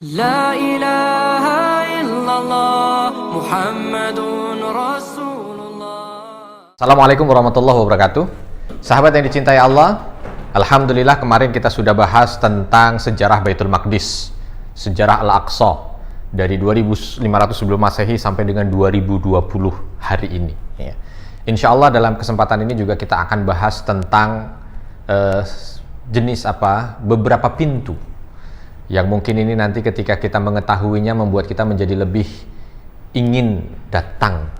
La ilaha illallah Muhammadun Rasulullah. Assalamualaikum warahmatullahi wabarakatuh. Sahabat yang dicintai Allah, alhamdulillah kemarin kita sudah bahas tentang sejarah Baitul Maqdis, sejarah Al-Aqsa dari 2500 sebelum Masehi sampai dengan 2020 hari ini. Insya Allah dalam kesempatan ini juga kita akan bahas tentang beberapa pintu yang mungkin ini nanti ketika kita mengetahuinya membuat kita menjadi lebih ingin datang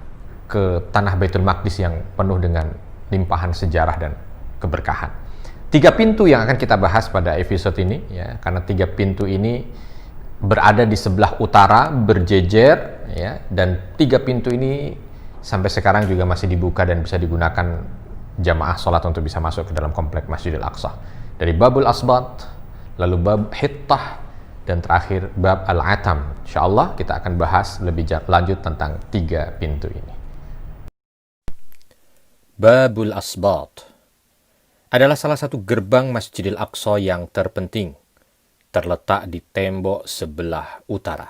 ke tanah Baitul Maqdis yang penuh dengan limpahan sejarah dan keberkahan. 3 pintu yang akan kita bahas pada episode ini, ya, karena 3 pintu ini berada di sebelah utara berjejer, ya, dan 3 pintu ini sampai sekarang juga masih dibuka dan bisa digunakan jamaah sholat untuk bisa masuk ke dalam komplek Masjidil Aqsa. Dari Babul Asbat, lalu Bab Hittah, dan terakhir Bab Al-Atam. InsyaAllah kita akan bahas lebih lanjut tentang 3 pintu ini. Babul Asbat adalah salah satu gerbang Masjidil Aqsa yang terpenting, terletak di tembok sebelah utara.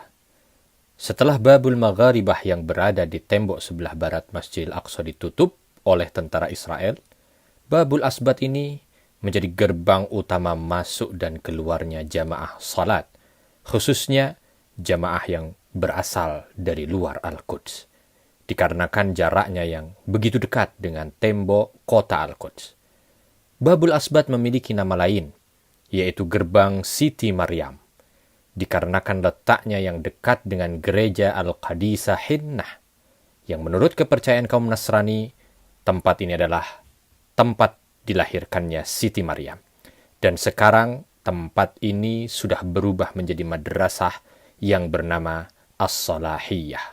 Setelah Babul Magharibah yang berada di tembok sebelah barat Masjidil Aqsa ditutup oleh tentara Israel, Babul Asbat ini menjadi gerbang utama masuk dan keluarnya jamaah salat, khususnya jamaah yang berasal dari luar Al-Quds, dikarenakan jaraknya yang begitu dekat dengan tembok kota Al-Quds. Babul Asbat memiliki nama lain, yaitu gerbang Siti Maryam, dikarenakan letaknya yang dekat dengan gereja Al-Qadisah Hinnah, yang menurut kepercayaan kaum Nasrani, tempat ini adalah tempat dilahirkannya Siti Maryam. Dan sekarang tempat ini sudah berubah menjadi madrasah yang bernama As-Salahiyah.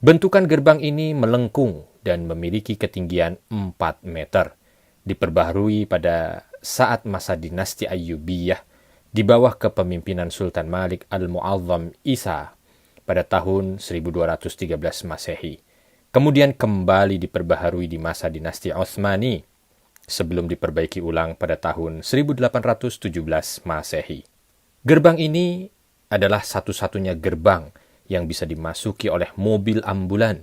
Bentukan gerbang ini melengkung dan memiliki ketinggian 4 meter. Diperbaharui pada saat masa dinasti Ayyubiyah di bawah kepemimpinan Sultan Malik Al-Mu'azzam Isa pada tahun 1213 Masehi. Kemudian kembali diperbaharui di masa dinasti Utsmani sebelum diperbaiki ulang pada tahun 1817 Masehi. Gerbang ini adalah satu-satunya gerbang yang bisa dimasuki oleh mobil ambulan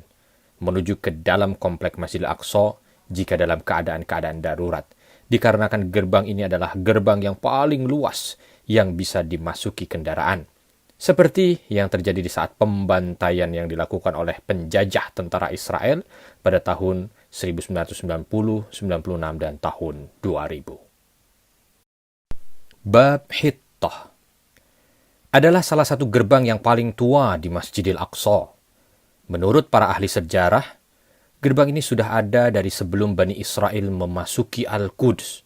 menuju ke dalam komplek Masjidil Aqsa jika dalam keadaan-keadaan darurat, dikarenakan gerbang ini adalah gerbang yang paling luas yang bisa dimasuki kendaraan. Seperti yang terjadi di saat pembantaian yang dilakukan oleh penjajah tentara Israel pada tahun 1990, 96, dan tahun 2000. Bab Hittah adalah salah satu gerbang yang paling tua di Masjidil Aqsa. Menurut para ahli sejarah, gerbang ini sudah ada dari sebelum Bani Israel memasuki Al-Quds,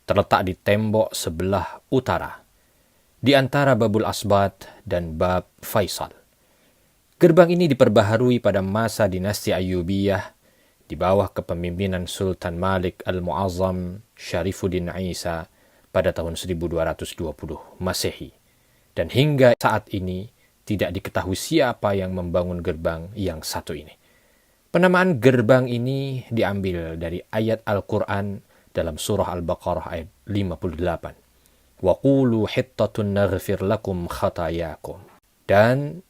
terletak di tembok sebelah utara, di antara Babul Asbat dan Bab Faisal. Gerbang ini diperbaharui pada masa dinasti Ayyubiyah di bawah kepemimpinan Sultan Malik Al-Mu'azzam Syarifuddin Isa pada tahun 1220 Masehi. Dan hingga saat ini tidak diketahui siapa yang membangun gerbang yang satu ini. Penamaan gerbang ini diambil dari ayat Al-Quran dalam surah Al-Baqarah ayat 58. وَقُولُوا حِطَّةٌ نَغْفِرْ لَكُمْ خَطَايَاكُمْ, dan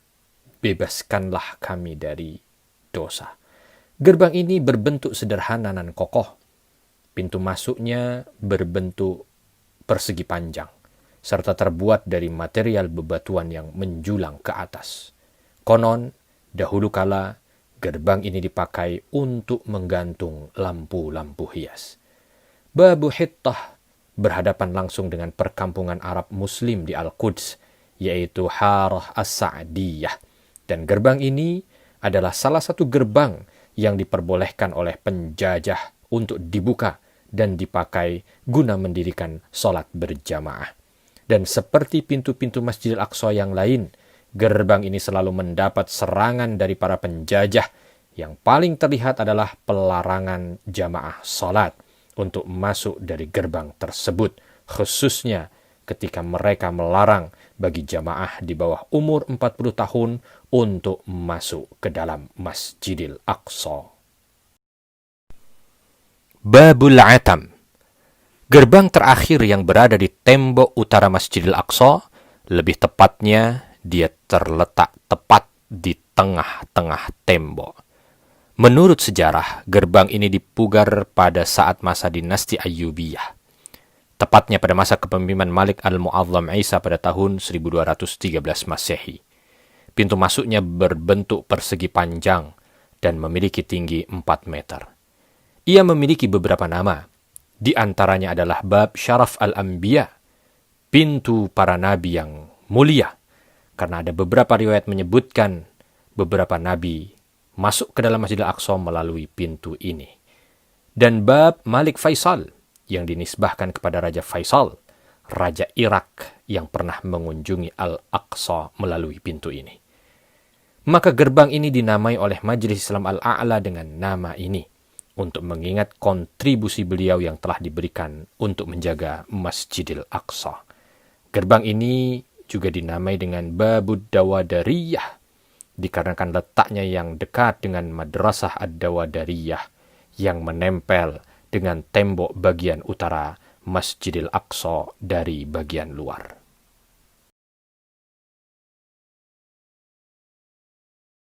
bebaskanlah kami dari dosa. Gerbang ini berbentuk sederhana dan kokoh. Pintu masuknya berbentuk persegi panjang, serta terbuat dari material bebatuan yang menjulang ke atas. Konon, dahulu kala, gerbang ini dipakai untuk menggantung lampu-lampu hias. Babu Hittah berhadapan langsung dengan perkampungan Arab Muslim di Al-Quds, yaitu Harah As-Sa'diyah. Dan gerbang ini adalah salah satu gerbang yang diperbolehkan oleh penjajah untuk dibuka dan dipakai guna mendirikan sholat berjamaah. Dan seperti pintu-pintu Masjidil Aqsa yang lain, gerbang ini selalu mendapat serangan dari para penjajah. Yang paling terlihat adalah pelarangan jamaah sholat untuk masuk dari gerbang tersebut, khususnya ketika mereka melarang bagi jamaah di bawah umur 40 tahun untuk masuk ke dalam Masjidil Aqsa. Babul Atam, gerbang terakhir yang berada di tembok utara Masjidil Aqsa, Lebih tepatnya, dia terletak tepat di tengah-tengah tembok. Menurut sejarah, gerbang ini dipugar pada saat masa dinasti Ayyubiyah. Tepatnya pada masa kepemimpinan Malik Al-Mu'azzam Isa pada tahun 1213 Masehi. Pintu masuknya berbentuk persegi panjang dan memiliki tinggi 4 meter. Ia memiliki beberapa nama. Di antaranya adalah Bab Syaraf Al-Anbiya, pintu para nabi yang mulia, karena ada beberapa riwayat menyebutkan beberapa nabi masuk ke dalam Masjidil Aqsa melalui pintu ini. Dan Bab Malik Faisal, yang dinisbahkan kepada Raja Faisal, Raja Irak yang pernah mengunjungi Al-Aqsa melalui pintu ini. Maka gerbang ini dinamai oleh Majelis Islam Al-A'la dengan nama ini, untuk mengingat kontribusi beliau yang telah diberikan untuk menjaga Masjidil Aqsa. Gerbang ini juga dinamai dengan Babud Dawadariyah, dikarenakan letaknya yang dekat dengan Madrasah Ad-Dawadariyah yang menempel dengan tembok bagian utara Masjidil Aqsa dari bagian luar.